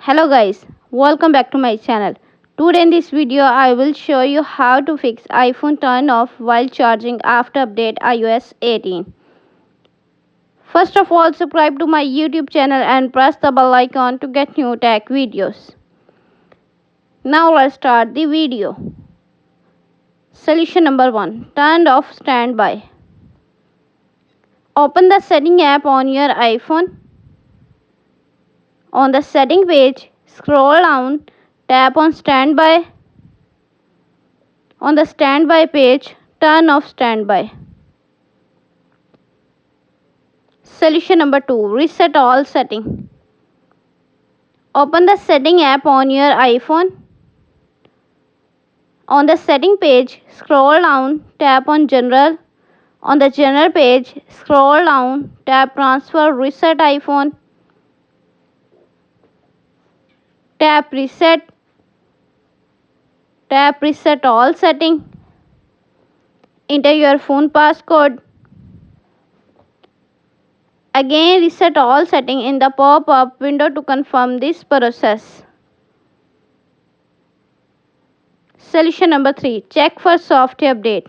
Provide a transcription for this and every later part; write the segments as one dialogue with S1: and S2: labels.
S1: Hello guys, welcome back to my channel. Today in this video I will show you how to fix iPhone turn off while charging after update iOS 18. First of all, subscribe to my YouTube channel and press the bell icon to get new tech videos. Now let's start the video. Solution number 1. Turn off standby. Open the setting app on your iPhone. On the setting page, scroll down, tap on standby. On the standby page, turn off standby. Solution number 2. Reset all settings. Open the setting app on your iPhone. On the setting page, scroll down, tap on general. On the general page, scroll down, tap transfer reset iPhone. Tap reset all settings. Enter your phone passcode. Again reset all settings in the pop-up window to confirm this process. Solution number 3. Check for software update.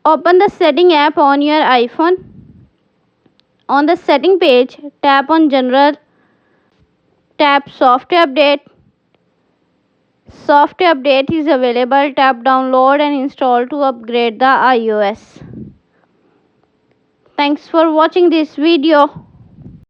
S1: Open the setting app on your iPhone. On the setting page, tap on general. Tap software update. Software update is available. Tap download and install to upgrade the iOS. Thanks for watching this video.